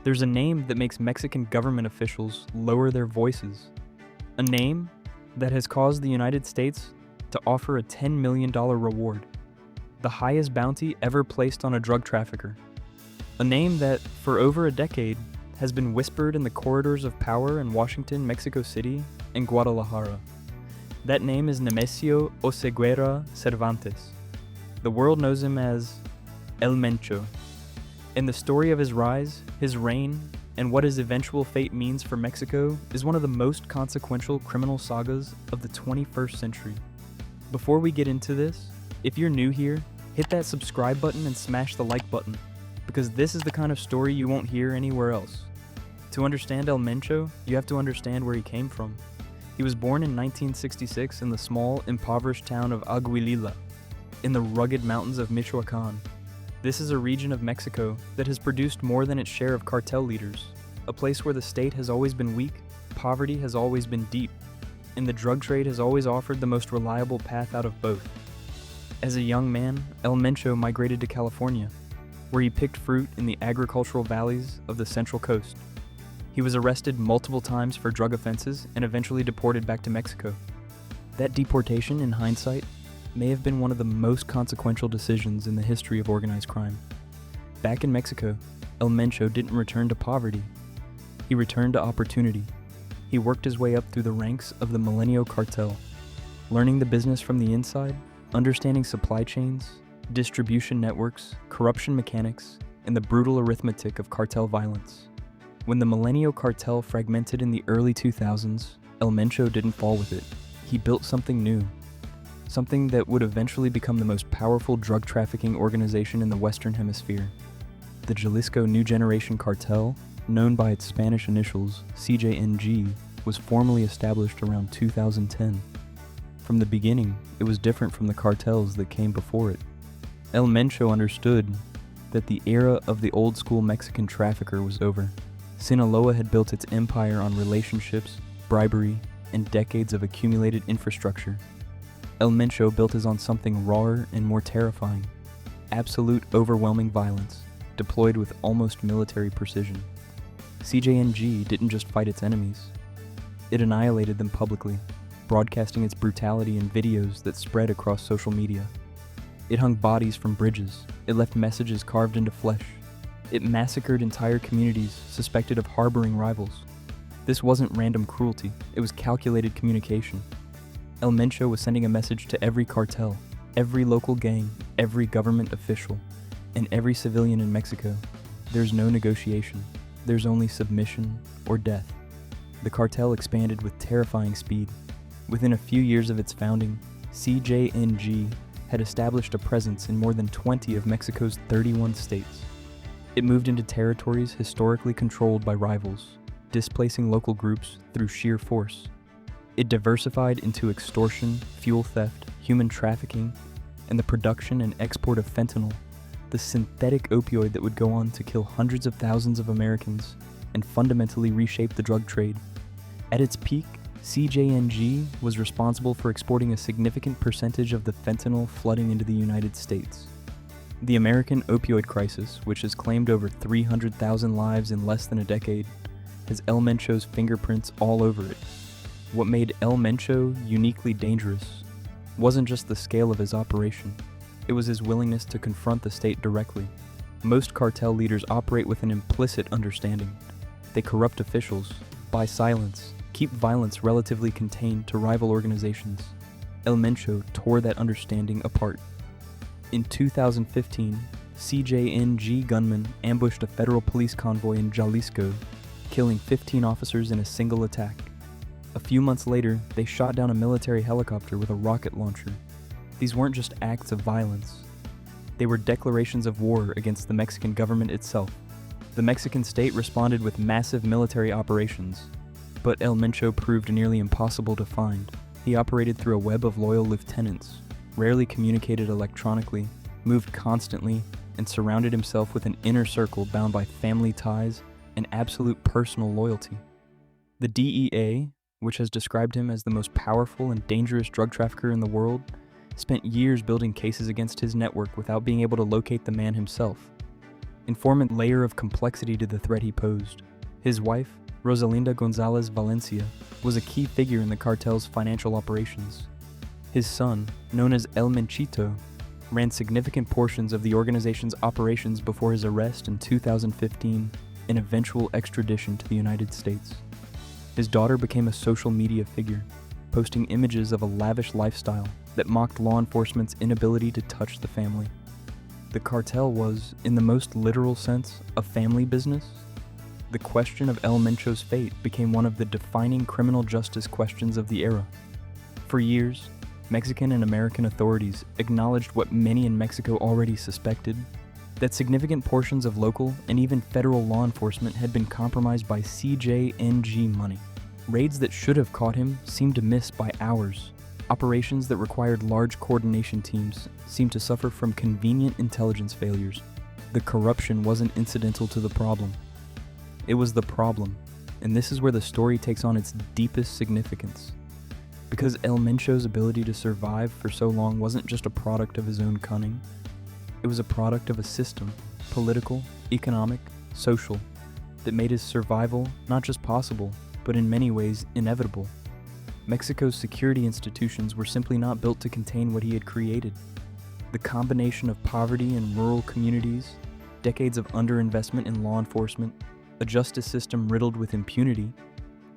There's a name that makes Mexican government officials lower their voices. A name that has caused the United States to offer a $10 million reward, the highest bounty ever placed on a drug trafficker. A name that, for over a decade, has been whispered in the corridors of power in Washington, Mexico City, and Guadalajara. That name is Nemesio Oseguera Cervantes. The world knows him as El Mencho. And the story of his rise, his reign, and what his eventual fate means for Mexico is one of the most consequential criminal sagas of the 21st century. Before we get into this, if you're new here, hit that subscribe button and smash the like button, because this is the kind of story you won't hear anywhere else. To understand El Mencho, you have to understand where he came from. He was born in 1966 in the small, impoverished town of Aguililla, in the rugged mountains of Michoacan. This is a region of Mexico that has produced more than its share of cartel leaders, a place where the state has always been weak, poverty has always been deep, and the drug trade has always offered the most reliable path out of both. As a young man, El Mencho migrated to California, where he picked fruit in the agricultural valleys of the Central Coast. He was arrested multiple times for drug offenses and eventually deported back to Mexico. That deportation, in hindsight, may have been one of the most consequential decisions in the history of organized crime. Back in Mexico, El Mencho didn't return to poverty. He returned to opportunity. He worked his way up through the ranks of the Mencho Cartel, learning the business from the inside, understanding supply chains, distribution networks, corruption mechanics, and the brutal arithmetic of cartel violence. When the Mencho Cartel fragmented in the early 2000s, El Mencho didn't fall with it. He built something new. Something that would eventually become the most powerful drug trafficking organization in the Western Hemisphere. The Jalisco New Generation Cartel, known by its Spanish initials CJNG, was formally established around 2010. From the beginning, it was different from the cartels that came before it. El Mencho understood that the era of the old-school Mexican trafficker was over. Sinaloa had built its empire on relationships, bribery, and decades of accumulated infrastructure. El Mencho built his on something rawer and more terrifying: absolute overwhelming violence, deployed with almost military precision. CJNG didn't just fight its enemies. It annihilated them publicly, broadcasting its brutality in videos that spread across social media. It hung bodies from bridges. It left messages carved into flesh. It massacred entire communities suspected of harboring rivals. This wasn't random cruelty, it was calculated communication. El Mencho was sending a message to every cartel, every local gang, every government official, and every civilian in Mexico. There's no negotiation. There's only submission or death. The cartel expanded with terrifying speed. Within a few years of its founding, CJNG had established a presence in more than 20 of Mexico's 31 states. It moved into territories historically controlled by rivals, displacing local groups through sheer force. It diversified into extortion, fuel theft, human trafficking, and the production and export of fentanyl, the synthetic opioid that would go on to kill hundreds of thousands of Americans and fundamentally reshape the drug trade. At its peak, CJNG was responsible for exporting a significant percentage of the fentanyl flooding into the United States. The American opioid crisis, which has claimed over 300,000 lives in less than a decade, has El Mencho's fingerprints all over it. What made El Mencho uniquely dangerous wasn't just the scale of his operation, it was his willingness to confront the state directly. Most cartel leaders operate with an implicit understanding. They corrupt officials, buy silence, keep violence relatively contained to rival organizations. El Mencho tore that understanding apart. In 2015, CJNG gunmen ambushed a federal police convoy in Jalisco, killing 15 officers in a single attack. A few months later, they shot down a military helicopter with a rocket launcher. These weren't just acts of violence. They were declarations of war against the Mexican government itself. The Mexican state responded with massive military operations, but El Mencho proved nearly impossible to find. He operated through a web of loyal lieutenants, rarely communicated electronically, moved constantly, and surrounded himself with an inner circle bound by family ties and absolute personal loyalty. The DEA, which has described him as the most powerful and dangerous drug trafficker in the world, spent years building cases against his network without being able to locate the man himself. and form a layer of complexity to the threat he posed. His wife, Rosalinda Gonzalez Valencia, was a key figure in the cartel's financial operations. His son, known as El Menchito, ran significant portions of the organization's operations before his arrest in 2015 and eventual extradition to the United States. His daughter became a social media figure, posting images of a lavish lifestyle that mocked law enforcement's inability to touch the family. The cartel was, in the most literal sense, a family business. The question of El Mencho's fate became one of the defining criminal justice questions of the era. For years, Mexican and American authorities acknowledged what many in Mexico already suspected, that significant portions of local and even federal law enforcement had been compromised by CJNG money. Raids that should have caught him seemed to miss by hours. Operations that required large coordination teams seemed to suffer from convenient intelligence failures. The corruption wasn't incidental to the problem. It was the problem, and this is where the story takes on its deepest significance. Because El Mencho's ability to survive for so long wasn't just a product of his own cunning, it was a product of a system, political, economic, social, that made his survival not just possible, but in many ways inevitable. Mexico's security institutions were simply not built to contain what he had created. The combination of poverty in rural communities, decades of underinvestment in law enforcement, a justice system riddled with impunity,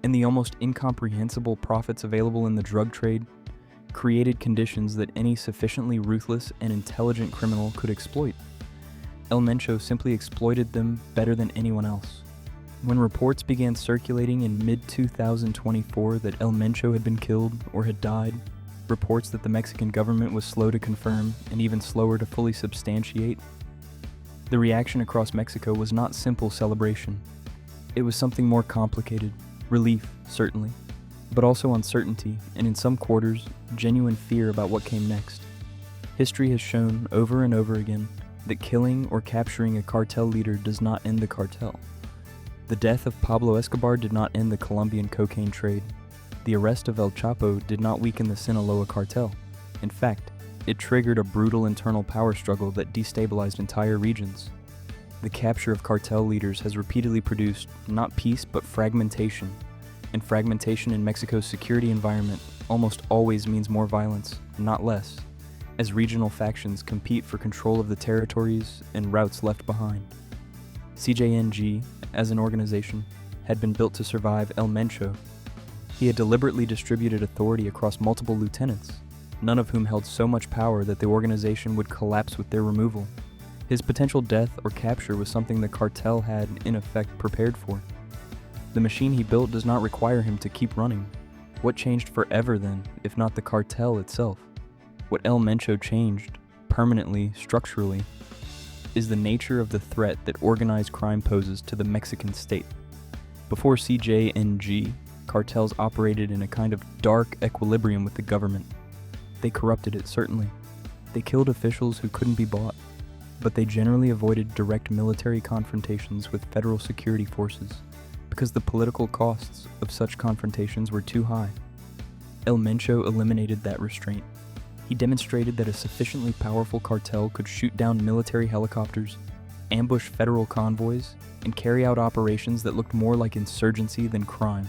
and the almost incomprehensible profits available in the drug trade created conditions that any sufficiently ruthless and intelligent criminal could exploit. El Mencho simply exploited them better than anyone else. When reports began circulating in mid-2024 that El Mencho had been killed or had died, reports that the Mexican government was slow to confirm and even slower to fully substantiate, the reaction across Mexico was not simple celebration. It was something more complicated, relief, certainly, but also uncertainty, and in some quarters, genuine fear about what came next. History has shown over and over again that killing or capturing a cartel leader does not end the cartel. The death of Pablo Escobar did not end the Colombian cocaine trade. The arrest of El Chapo did not weaken the Sinaloa cartel. In fact, it triggered a brutal internal power struggle that destabilized entire regions. The capture of cartel leaders has repeatedly produced not peace but fragmentation, and fragmentation in Mexico's security environment almost always means more violence, not less, as regional factions compete for control of the territories and routes left behind. CJNG, as an organization, had been built to survive El Mencho. He had deliberately distributed authority across multiple lieutenants, none of whom held so much power that the organization would collapse with their removal. His potential death or capture was something the cartel had, in effect, prepared for. The machine he built does not require him to keep running. What changed forever then, if not the cartel itself? What El Mencho changed, permanently, structurally, is the nature of the threat that organized crime poses to the Mexican state. Before CJNG, cartels operated in a kind of dark equilibrium with the government. They corrupted it, certainly. They killed officials who couldn't be bought, but they generally avoided direct military confrontations with federal security forces because the political costs of such confrontations were too high. El Mencho eliminated that restraint. He demonstrated that a sufficiently powerful cartel could shoot down military helicopters, ambush federal convoys, and carry out operations that looked more like insurgency than crime.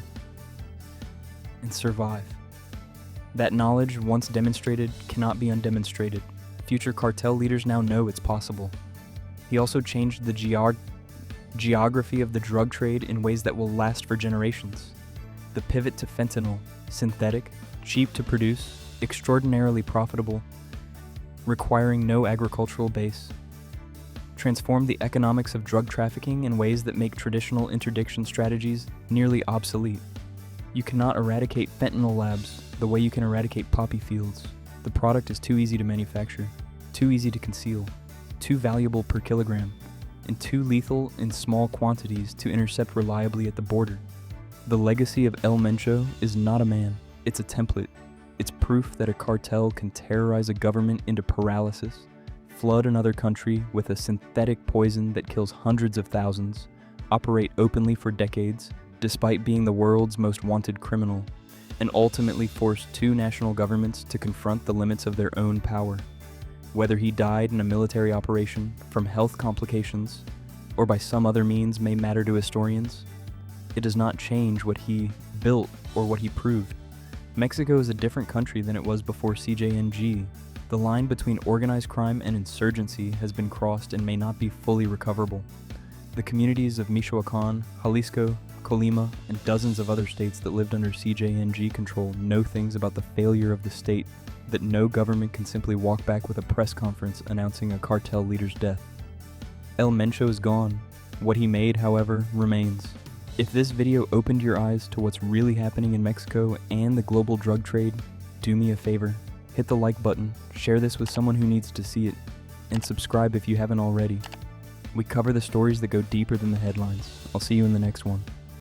And survive. That knowledge, once demonstrated, cannot be undemonstrated. Future cartel leaders now know it's possible. He also changed the geography of the drug trade in ways that will last for generations. The pivot to fentanyl, synthetic, cheap to produce, extraordinarily profitable, requiring no agricultural base, transformed the economics of drug trafficking in ways that make traditional interdiction strategies nearly obsolete. You cannot eradicate fentanyl labs the way you can eradicate poppy fields. The product is too easy to manufacture, too easy to conceal, too valuable per kilogram, and too lethal in small quantities to intercept reliably at the border. The legacy of El Mencho is not a man, it's a template. It's proof that a cartel can terrorize a government into paralysis, flood another country with a synthetic poison that kills hundreds of thousands, operate openly for decades, despite being the world's most wanted criminal, and ultimately force two national governments to confront the limits of their own power. Whether he died in a military operation, from health complications, or by some other means may matter to historians, it does not change what he built or what he proved. Mexico is a different country than it was before CJNG. The line between organized crime and insurgency has been crossed and may not be fully recoverable. The communities of Michoacan, Jalisco, Colima, and dozens of other states that lived under CJNG control know things about the failure of the state that no government can simply walk back with a press conference announcing a cartel leader's death. El Mencho is gone. What he made, however, remains. If this video opened your eyes to what's really happening in Mexico and the global drug trade, do me a favor. Hit the like button, share this with someone who needs to see it, and subscribe if you haven't already. We cover the stories that go deeper than the headlines. I'll see you in the next one.